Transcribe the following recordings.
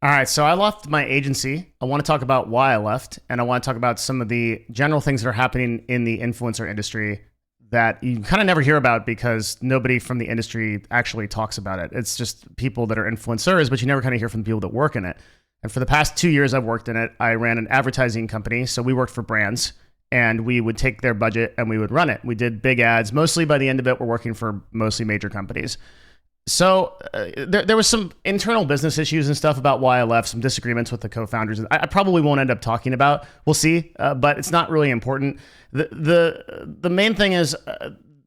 All right, so I left my agency. I want to talk about why I left, and I want to talk about some of the general things that are happening in the influencer industry that you kind of never hear about because nobody from the industry actually talks about it. It's just people that are influencers, but you never kind of hear from the people that work in it. And for the past 2 years I've worked in it, I ran an advertising company. So we worked for brands and we would take their budget and we would run it. We did big ads. Mostly by the end of it, we're working for mostly major companies. So there was some internal business issues and stuff about why I left, some disagreements with the co-founders. I probably won't end up talking about. We'll see, but it's not really important. The main thing is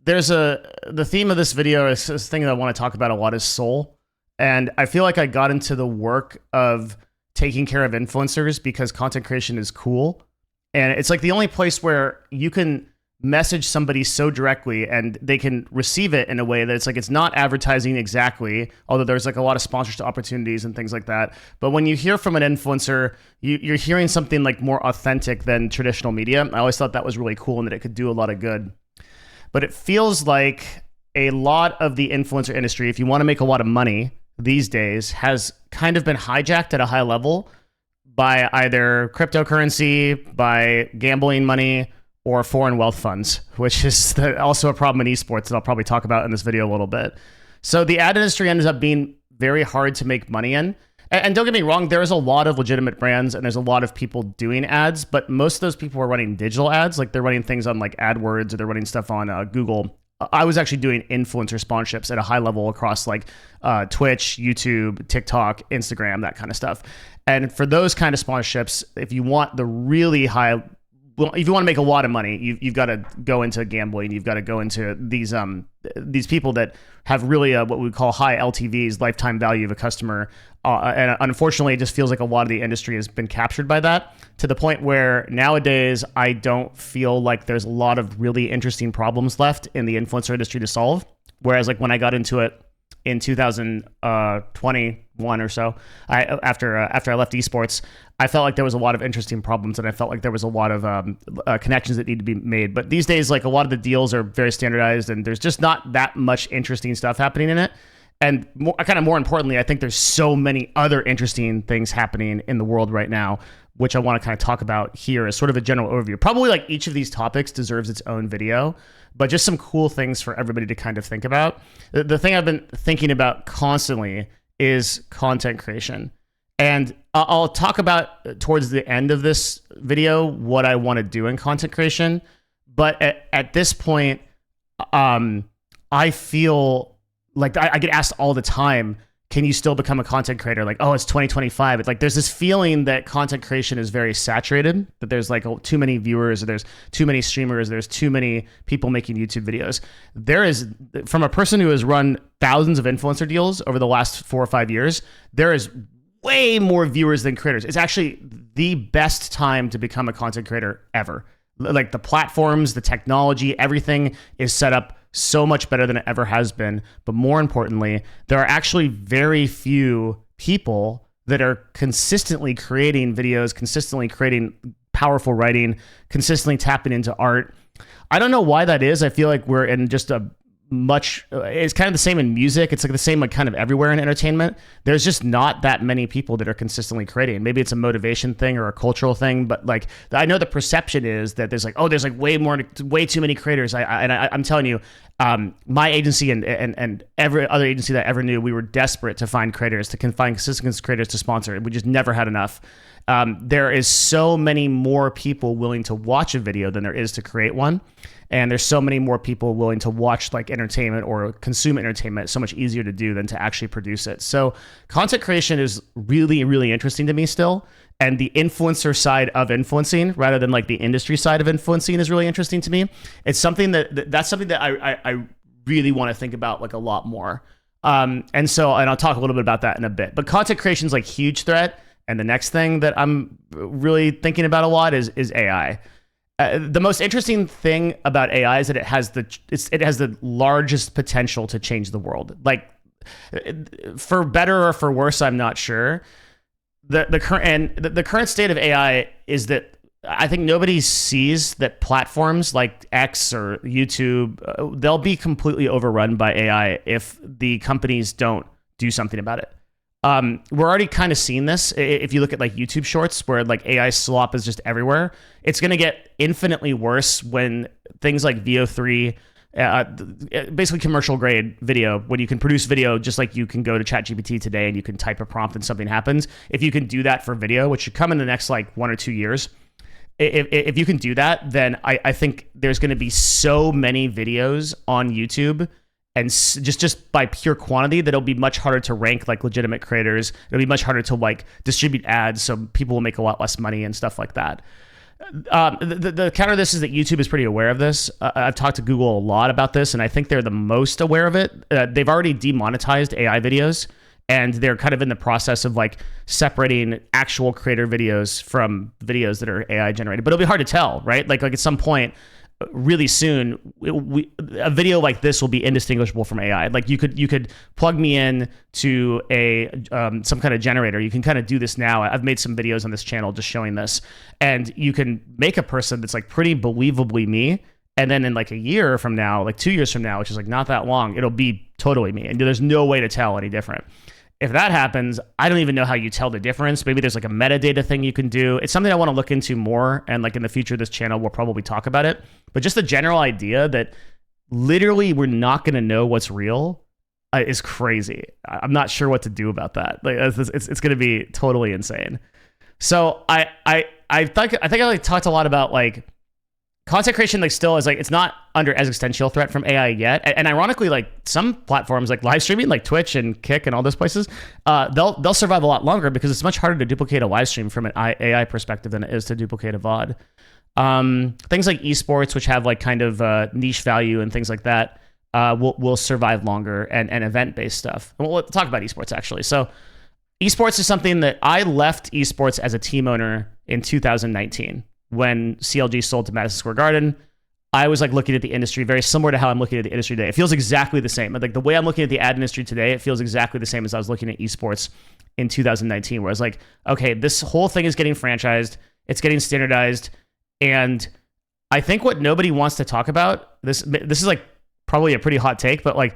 the theme of this video is this thing that I want to talk about a lot is soul. And I feel like I got into the work of taking care of influencers because content creation is cool. And it's like the only place where you can message somebody so directly and they can receive it in a way that it's like it's not advertising exactly, although there's like a lot of sponsorship opportunities and things like that. But when you hear from an influencer, you're hearing something like more authentic than traditional media. I always thought that was really cool and that it could do a lot of good. But it feels like a lot of the influencer industry, if you want to make a lot of money these days, has kind of been hijacked at a high level by either cryptocurrency, by gambling money, or foreign wealth funds, which is also a problem in esports that I'll probably talk about in this video a little bit. So the ad industry ends up being very hard to make money in. And don't get me wrong, there is a lot of legitimate brands and there's a lot of people doing ads, but most of those people are running digital ads. Like they're running things on like AdWords or they're running stuff on Google. I was actually doing influencer sponsorships at a high level across like Twitch, YouTube, TikTok, Instagram, that kind of stuff. And for those kind of sponsorships, if you want the really high, well, if you want to make a lot of money, you've got to go into gambling. You've got to go into these people that have really what we call high LTVs, lifetime value of a customer. And unfortunately, it just feels like a lot of the industry has been captured by that to the point where nowadays I don't feel like there's a lot of really interesting problems left in the influencer industry to solve. Whereas like when I got into it in 2021 or so, after I left esports, I felt like there was a lot of interesting problems and I felt like there was a lot of connections that need to be made. But these days, like a lot of the deals are very standardized and there's just not that much interesting stuff happening in it. And more importantly, I think there's so many other interesting things happening in the world right now, which I want to kind of talk about here as sort of a general overview. Probably like each of these topics deserves its own video, but just some cool things for everybody to kind of think about. The thing I've been thinking about constantly is content creation. And I'll talk about towards the end of this video what I want to do in content creation. But at this point, I feel like I get asked all the time, can you still become a content creator? Like, oh, it's 2025. It's like there's this feeling that content creation is very saturated, that there's like too many viewers, or there's too many streamers, there's too many people making YouTube videos. There is, from a person who has run thousands of influencer deals over the last 4 or 5 years, there is way more viewers than creators. It's actually the best time to become a content creator ever. Like the platforms, the technology, everything is set up so much better than it ever has been. But more importantly, there are actually very few people that are consistently creating videos, consistently creating powerful writing, consistently tapping into art. I don't know why that is. I feel like we're in just it's kind of the same in music. It's like the same like kind of everywhere in entertainment. There's just not that many people that are consistently creating. Maybe it's a motivation thing or a cultural thing, but like I know the perception is that there's like, oh, there's like way too many creators. I'm telling you, my agency and every other agency that I ever knew, we were desperate to find creators, to find consistent creators to sponsor. We just never had enough. There is so many more people willing to watch a video than there is to create one. And there's so many more people willing to watch like entertainment or consume entertainment. It's so much easier to do than to actually produce it. So content creation is really, really interesting to me still. And the influencer side of influencing rather than like the industry side of influencing is really interesting to me. It's something that's something that I really want to think about like a lot more. And I'll talk a little bit about that in a bit. But content creation is like huge threat. And the next thing that I'm really thinking about a lot is AI. The most interesting thing about AI is that it has the largest potential to change the world. Like, for better or for worse, I'm not sure. The current state of AI is that I think nobody sees that platforms like X or YouTube, they'll be completely overrun by AI if the companies don't do something about it. We're already kind of seeing this. If you look at like YouTube Shorts, where like AI slop is just everywhere, it's going to get infinitely worse when things like VO3, basically commercial grade video, when you can produce video just like you can go to ChatGPT today and you can type a prompt and something happens. If you can do that for video, which should come in the next like 1 or 2 years, if you can do that, then I think there's going to be so many videos on YouTube, and just by pure quantity, that it'll be much harder to rank like legitimate creators. It'll be much harder to like distribute ads, so people will make a lot less money and stuff like that. The counter to this is that YouTube is pretty aware of this. I've talked to Google a lot about this, and I think they're the most aware of it. They've already demonetized AI videos, and they're kind of in the process of like separating actual creator videos from videos that are AI generated. But it'll be hard to tell, right? Like at some point, really soon, a video like this will be indistinguishable from AI. Like you could plug me in to a some kind of generator. You can kind of do this now. I've made some videos on this channel just showing this, and you can make a person that's like pretty believably me. And then in like a year from now, like 2 years from now, which is like not that long, it'll be totally me. And there's no way to tell any different. If that happens, I don't even know how you tell the difference. Maybe there's like a metadata thing you can do. It's something I want to look into more. And like in the future of this channel, we'll probably talk about it. But just the general idea that literally we're not going to know what's real is crazy. I'm not sure what to do about that. Like it's going to be totally insane. So I think I like talked a lot about like content creation, like still is like, it's not under existential threat from AI yet. And ironically, like some platforms like live streaming, like Twitch and Kick and all those places, they'll survive a lot longer because it's much harder to duplicate a live stream from an AI perspective than it is to duplicate a VOD. Things like esports, which have like kind of niche value and things like that, will survive longer, and event-based stuff. And we'll talk about esports actually. So esports is something that I left esports as a team owner in 2019. When CLG sold to Madison Square Garden, I was like looking at the industry very similar to how I'm looking at the industry today. It feels exactly the same. Like the way I'm looking at the ad industry today, it feels exactly the same as I was looking at esports in 2019, where I was like, okay, this whole thing is getting franchised, it's getting standardized, and I think what nobody wants to talk about, this is like probably a pretty hot take, but like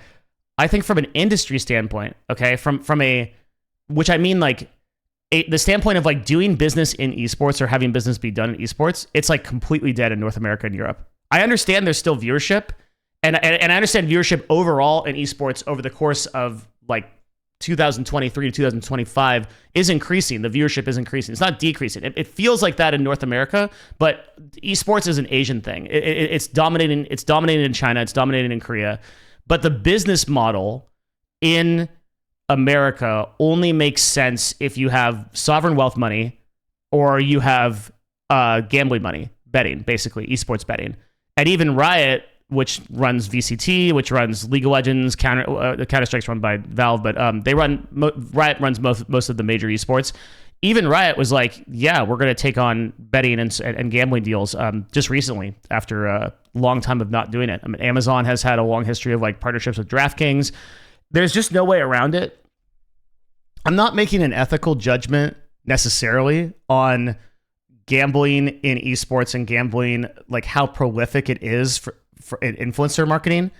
I think from an industry standpoint, okay, from a, which I mean like the standpoint of like doing business in esports or having business be done in esports, it's like completely dead in North America and Europe. I understand there's still viewership, and I understand viewership overall in esports over the course of like 2023 to 2025 is increasing. The viewership is increasing. It's not decreasing. It feels like that in North America, but esports is an Asian thing. It's dominating. It's dominating in China. It's dominating in Korea. But the business model in America only makes sense if you have sovereign wealth money or you have gambling money, betting, basically, esports betting. And even Riot, which runs VCT, which runs League of Legends, Counter-Strike's run by Valve, but Riot runs most of the major esports. Even Riot was like, yeah, we're going to take on betting and gambling deals just recently after a long time of not doing it. I mean, Amazon has had a long history of like partnerships with DraftKings. There's just no way around it. I'm not making an ethical judgment necessarily on gambling in esports and gambling, like how prolific it is for influencer marketing.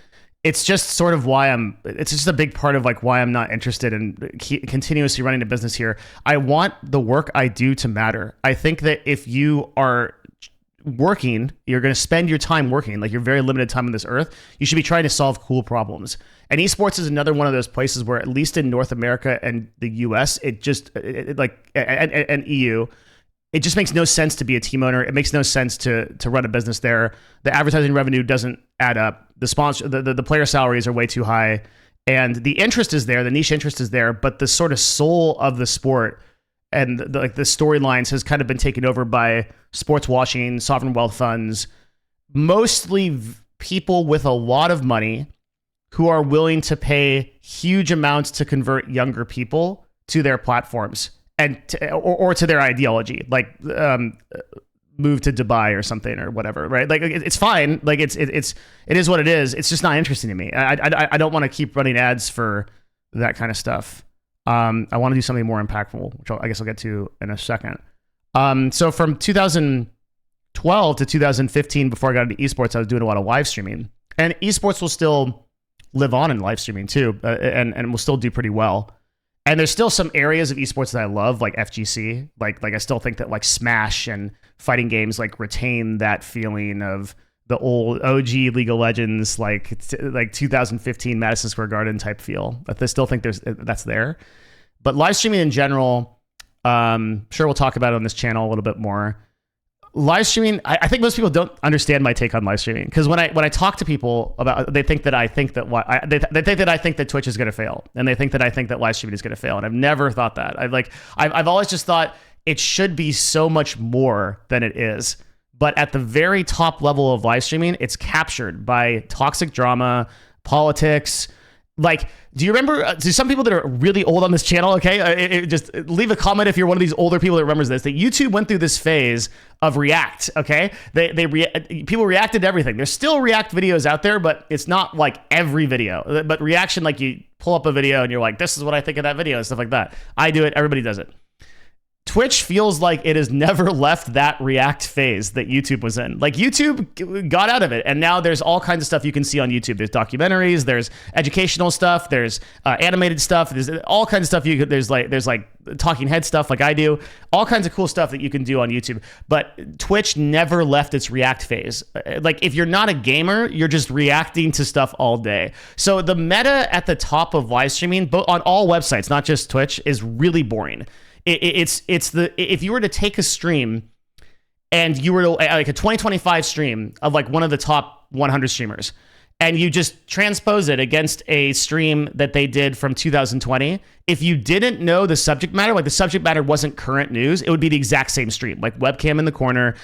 It's just sort of why it's just a big part of like why I'm not interested in continuously running a business here. I want the work I do to matter. I think that if you are working, you're going to spend your time working, like your very limited time on this earth, you should be trying to solve cool problems. And esports is another one of those places where, at least in North America and the US, and EU, it just makes no sense to be a team owner. It makes no sense to run a business there. The advertising revenue doesn't add up. The player salaries are way too high, and the interest is there. The niche interest is there, but the sort of soul of the sport and the storylines has kind of been taken over by sports washing, sovereign wealth funds, mostly people with a lot of money who are willing to pay huge amounts to convert younger people to their platforms and or to their ideology, like move to Dubai or something or whatever, right? Like it's fine, like it is what it is. It's just not interesting to me. I don't want to keep running ads for that kind of stuff. I want to do something more impactful, which I guess I'll get to in a second. So from 2012 to 2015, before I got into esports, I was doing a lot of live streaming, and esports will still live on in live streaming too, and will still do pretty well. And there's still some areas of esports that I love, like FGC. Like I still think that like Smash and fighting games like retain that feeling of the old OG League of Legends, like 2015 Madison Square Garden type feel. I still think that's there. But live streaming in general, sure, we'll talk about it on this channel a little bit more. Live streaming, I think most people don't understand my take on live streaming, because when I talk to people about, they think that I think that they think that I think that Twitch is going to fail, and they think that I think that live streaming is going to fail, and I've never thought that. I've always just thought it should be so much more than it is. But at the very top level of live streaming, it's captured by toxic drama, politics. Like, do you remember, to some people that are really old on this channel, okay, just leave a comment if you're one of these older people that remembers this, that YouTube went through this phase of React, okay? People reacted to everything. There's still React videos out there, but it's not like every video. But reaction, like you pull up a video and you're like, this is what I think of that video and stuff like that. I do it. Everybody does it. Twitch feels like it has never left that React phase that YouTube was in. Like, YouTube got out of it, and now there's all kinds of stuff you can see on YouTube. There's documentaries, there's educational stuff, there's animated stuff, there's all kinds of stuff there's like talking head stuff like I do, all kinds of cool stuff that you can do on YouTube. But Twitch never left its React phase. Like, if you're not a gamer, you're just reacting to stuff all day. So the meta at the top of live streaming, on all websites, not just Twitch, is really boring. If you were to take a stream and you were to, like a 2025 stream of like one of the top 100 streamers, and you just transpose it against a stream that they did from 2020, if you didn't know the subject matter, like the subject matter wasn't current news, it would be the exact same stream, like webcam in the corner,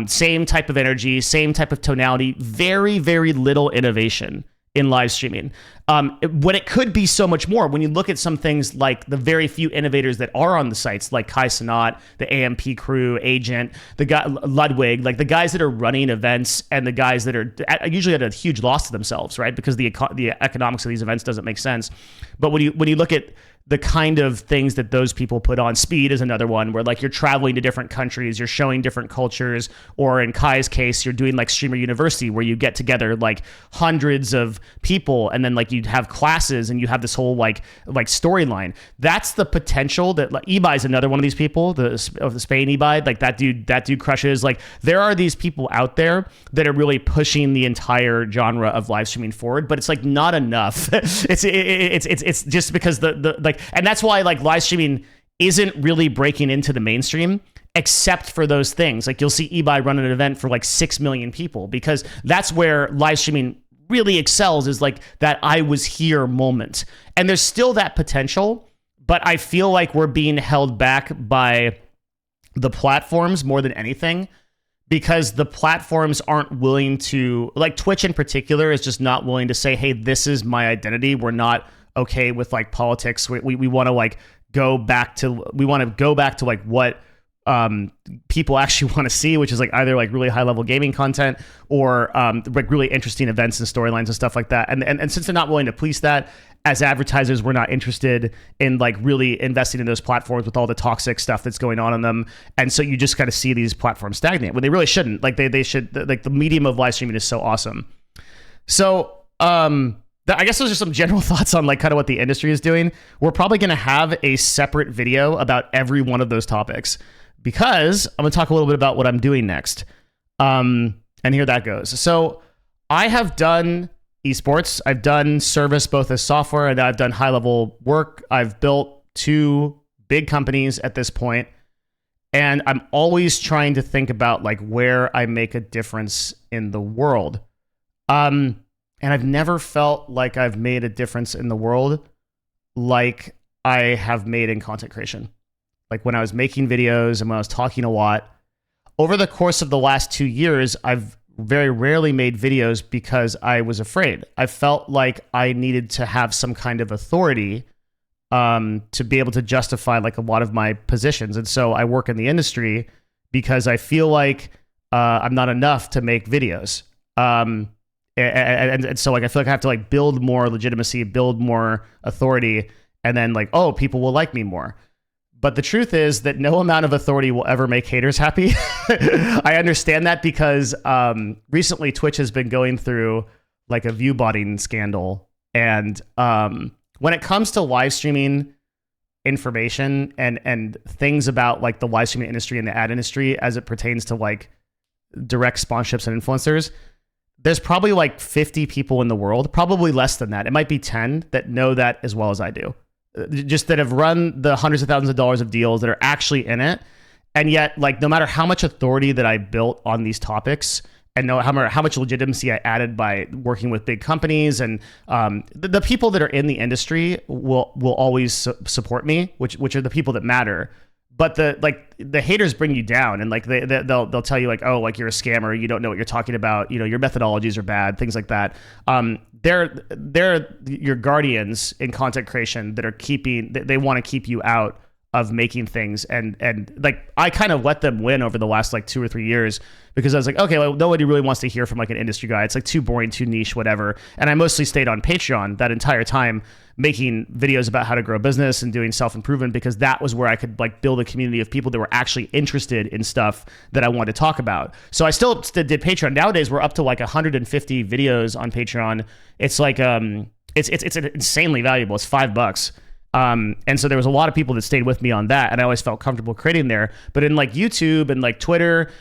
same type of energy, same type of tonality, very, very little innovation in live streaming. When it could be so much more, when you look at some things like the very few innovators that are on the sites, like Kai Cenat, the AMP crew, Agent, the guy Ludwig, like the guys that are running events, and the guys that are usually at a huge loss to themselves, right? Because the economics of these events doesn't make sense. But when you look at the kind of things that those people put on, Speed is another one where like you're traveling to different countries, you're showing different cultures, or in Kai's case, you're doing like Streamer University where you get together like hundreds of people, and then like you have classes and you have this whole like storyline. That's the potential that, like, Ibai is another one of these people, the Spain Ibai, like that dude crushes. Like, there are these people out there that are really pushing the entire genre of live streaming forward, but it's like not enough. it's just because and that's why like live streaming isn't really breaking into the mainstream, except for those things. Like, you'll see Ibai run an event for like 6 million people, because that's where live streaming really excels, is like that I was here moment. And there's still that potential, but I feel like we're being held back by the platforms more than anything, because the platforms aren't willing to, like Twitch in particular is just not willing to say, hey, this is my identity. We're not okay with like politics. We want to like go back to like what people actually want to see, which is like either like really high level gaming content or like really interesting events and storylines and stuff like that. And since they're not willing to police that, as advertisers, we're not interested in like really investing in those platforms with all the toxic stuff that's going on in them. And so you just kind of see these platforms stagnate when they really shouldn't. Like they should, like the medium of live streaming is so awesome. So I guess those are some general thoughts on like kind of what the industry is doing. We're probably going to have a separate video about every one of those topics, because I'm going to talk a little bit about what I'm doing next. And here that goes. So I have done esports. I've done service both as software, and I've done high level work. I've built 2 big companies at this point, and I'm always trying to think about like where I make a difference in the world. And I've never felt like I've made a difference in the world like I have made in content creation. Like when I was making videos and when I was talking a lot. Over the course of the last 2 years, I've very rarely made videos because I was afraid. I felt like I needed to have some kind of authority to be able to justify like a lot of my positions. And so I work in the industry because I feel like I'm not enough to make videos. And so like I feel like I have to like build more legitimacy, build more authority, and then like, oh, people will like me more. But the truth is that no amount of authority will ever make haters happy. I understand that because recently Twitch has been going through like a view botting scandal. And when it comes to live streaming, information and things about like the live streaming industry and the ad industry as it pertains to like direct sponsorships and influencers, there's probably like 50 people in the world, probably less than that. It might be 10 that know that as well as I do. Just that have run the hundreds of thousands of dollars of deals that are actually in it. And yet, like, no matter how much authority that I built on these topics and know how much legitimacy I added by working with big companies and the people that are in the industry will always support me, which are the people that matter. But the haters bring you down, and like they'll tell you like, oh, like you're a scammer, you don't know what you're talking about, you know, your methodologies are bad, things like that. They're your guardians in content creation that are they want to keep you out of making things, and like I kind of let them win over the last like 2 or 3 years because I was like, okay, well, nobody really wants to hear from like an industry guy. It's like too boring, too niche, whatever. And I mostly stayed on Patreon that entire time, making videos about how to grow a business and doing self-improvement, because that was where I could like build a community of people that were actually interested in stuff that I wanted to talk about. So I still did Patreon. Nowadays we're up to like 150 videos on Patreon. It's like it's insanely valuable. It's $5. And so there was a lot of people that stayed with me on that, and I always felt comfortable creating there. But in like YouTube and like Twitter,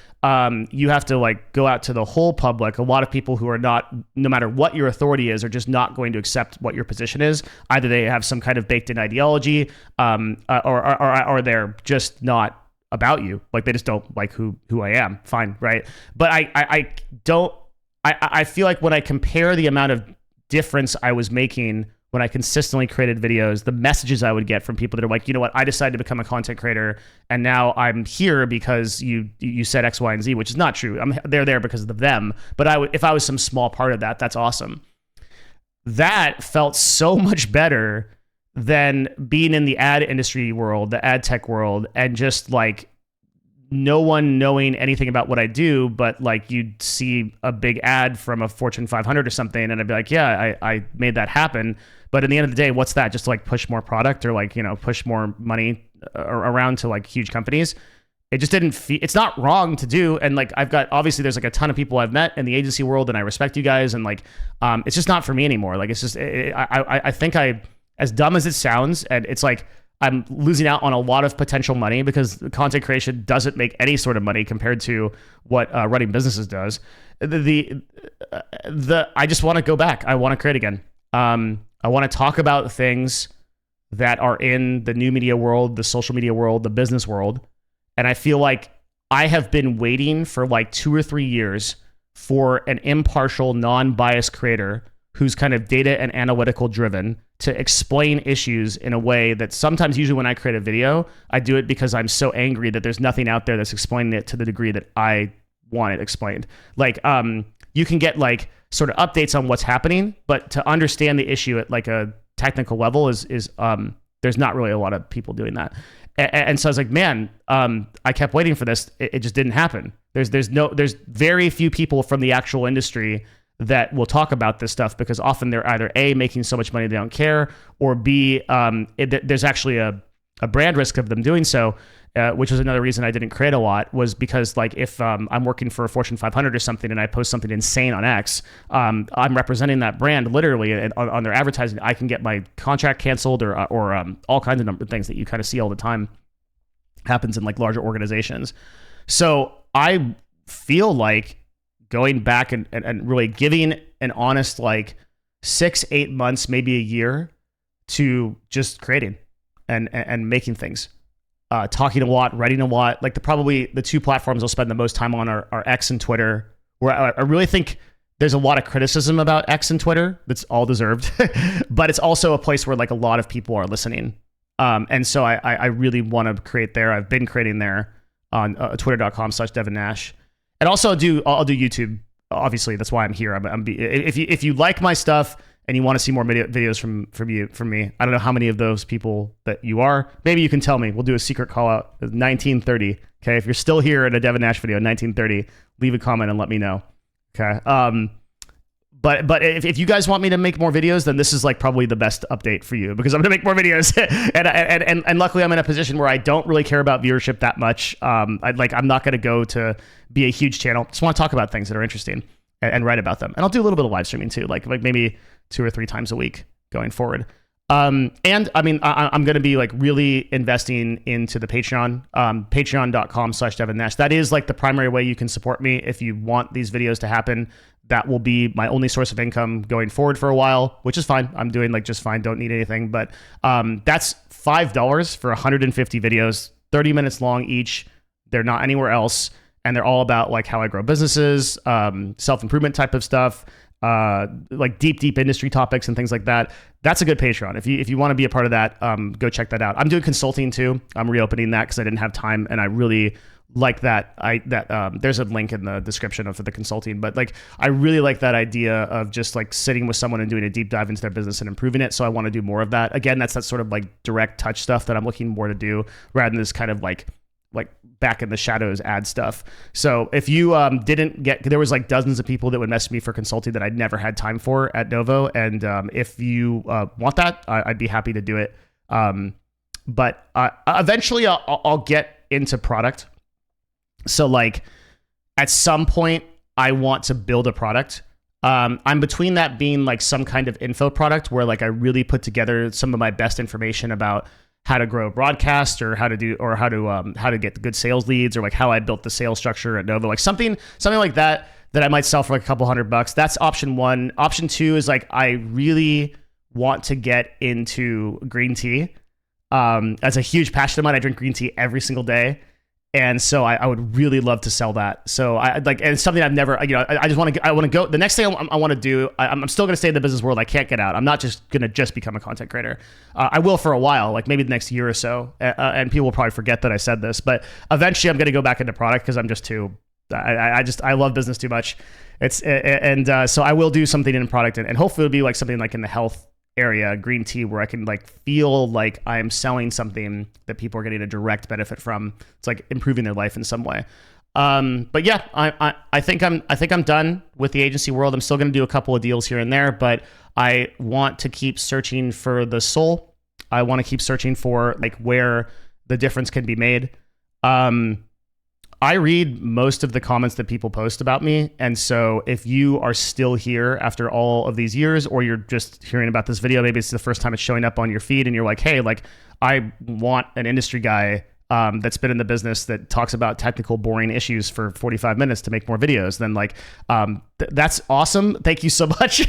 you have to like go out to the whole public. A lot of people who are not, no matter what your authority is, are just not going to accept what your position is. Either they have some kind of baked in ideology, or they're just not about you. Like they just don't like who I am. Fine. Right. But I feel like when I compare the amount of difference I was making when I consistently created videos, the messages I would get from people that are like, you know what, I decided to become a content creator and now I'm here because you said X, Y, and Z, which is not true. They're there because of them. But if I was some small part of that, that's awesome. That felt so much better than being in the ad industry world, the ad tech world, and just like no one knowing anything about what I do, but like you'd see a big ad from a Fortune 500 or something, and I'd be like, yeah, I made that happen. But in the end of the day, what's that? Just to like push more product or like, you know, push more money around to like huge companies. It just didn't feel, it's not wrong to do. And like, obviously there's like a ton of people I've met in the agency world and I respect you guys. And like, it's just not for me anymore. Like, it's just, I think as dumb as it sounds, and it's like, I'm losing out on a lot of potential money because content creation doesn't make any sort of money compared to what running businesses does. I just want to go back. I want to create again. I want to talk about things that are in the new media world, the social media world, the business world. And I feel like I have been waiting for like 2 or 3 years for an impartial, non-biased creator who's kind of data and analytical driven to explain issues in a way that sometimes, usually when I create a video, I do it because I'm so angry that there's nothing out there that's explaining it to the degree that I want it explained. Like, you can get like sort of updates on what's happening, but to understand the issue at like a technical level is there's not really a lot of people doing that. And so I was like, man, I kept waiting for this. It just didn't happen. There's very few people from the actual industry that will talk about this stuff because often they're either A, making so much money they don't care, or B, there's actually a brand risk of them doing so, which was another reason I didn't create a lot, was because like if I'm working for a Fortune 500 or something and I post something insane on X, I'm representing that brand literally on their advertising. I can get my contract canceled or all kinds of things that you kind of see all the time happens in like larger organizations. So I feel like going back and really giving an honest like 6-8 months, maybe a year to just creating and making things. Talking a lot, writing a lot. Like probably the 2 platforms I'll spend the most time on are X and Twitter, where I really think there's a lot of criticism about X and Twitter that's all deserved, but it's also a place where like a lot of people are listening. And so I really want to create there. I've been creating there on twitter.com/Devin Nash. And also I'll do YouTube. Obviously, that's why I'm here. If you like my stuff and you want to see more videos from me, I don't know how many of those people that you are. Maybe you can tell me. We'll do a secret call out. 1930. Okay, if you're still here in a Devin Nash video, 1930, leave a comment and let me know. Okay. But if you guys want me to make more videos, then this is like probably the best update for you, because I'm gonna make more videos. and luckily I'm in a position where I don't really care about viewership that much. I'm not gonna go to be a huge channel. Just want to talk about things that are interesting and write about them. And I'll do a little bit of live streaming too, like maybe 2 or 3 times a week going forward. And I mean, I'm going to be like really investing into the Patreon, patreon.com/Devin Nash. That is like the primary way you can support me. If you want these videos to happen, that will be my only source of income going forward for a while, which is fine. I'm doing like just fine. Don't need anything, but, that's $5 for 150 videos, 30 minutes long each. They're not anywhere else. And they're all about like how I grow businesses, self-improvement type of stuff, like deep industry topics and things like that. That's a good Patreon. If you want to be a part of that, go check that out. I'm doing consulting too. I'm reopening that because I didn't have time, and I really like that. There's a link in the description for the consulting, but like I really like that idea of just like sitting with someone and doing a deep dive into their business and improving it. So I want to do more of that. Again, that's that sort of like direct touch stuff that I'm looking more to do rather than this kind of like back in the shadows ad stuff. So if you didn't get, there was like dozens of people that would message me for consulting that I'd never had time for at Novo. And if you want that, I'd be happy to do it. But eventually I'll get into product. So like at some point I want to build a product. I'm between that being like some kind of info product where like I really put together some of my best information about how to grow a broadcast or how to get good sales leads, or like how I built the sales structure at Novo, like something like that I might sell for like a couple $100. That's option one. Option two is like, I really want to get into green tea. That's a huge passion of mine. I drink green tea every single day. And so I would really love to sell that. So I like, and it's something I've never, I want to go. The next thing I want to do, I'm still going to stay in the business world. I can't get out. I'm not just going to become a content creator. I will for a while, like maybe the next year or so. And people will probably forget that I said this, but eventually I'm going to go back into product because I'm just too, I love business too much. So I will do something in product, and hopefully it'll be like something like in the health area, green tea, where I can like feel like I'm selling something that people are getting a direct benefit from. It's like improving their life in some way. But yeah, I think I'm done with the agency world. I'm still going to do a couple of deals here and there, but I want to keep searching for the soul. I want to keep searching for like where the difference can be made. I read most of the comments that people post about me. And so if you are still here after all of these years, or you're just hearing about this video, maybe it's the first time it's showing up on your feed and you're like, hey, like I want an industry guy that's been in the business that talks about technical, boring issues for 45 minutes to make more videos, then like, that's awesome. Thank you so much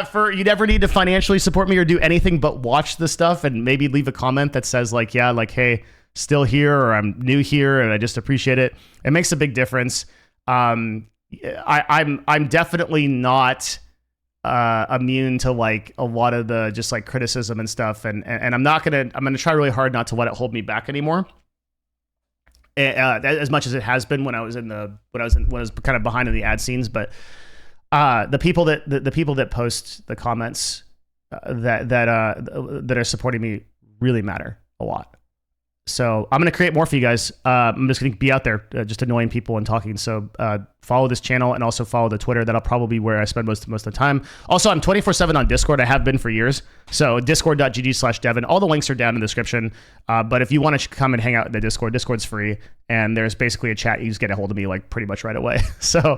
for you never need to financially support me or do anything but watch the stuff and maybe leave a comment that says like, yeah, like, hey, still here, or I'm new here and I just appreciate it. It makes a big difference. I'm definitely not immune to like a lot of the just like criticism and stuff, and I'm gonna try really hard not to let it hold me back anymore. As much as it has been when I was kind of behind in the ad scenes, but the people that post the comments that are supporting me really matter a lot. So I'm going to create more for you guys. I'm just going to be out there just annoying people and talking. So follow this channel and also follow the Twitter. That'll probably be where I spend most of the time. Also, I'm 24/7 on Discord. I have been for years. So discord.gg/Devin. All the links are down in the description. But if you want to come and hang out in the Discord's free. And there's basically a chat. You just get a hold of me like pretty much right away. So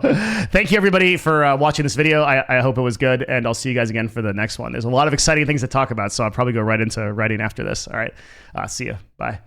thank you everybody for watching this video. I hope it was good. And I'll see you guys again for the next one. There's a lot of exciting things to talk about. So I'll probably go right into writing after this. All right. See you. Bye.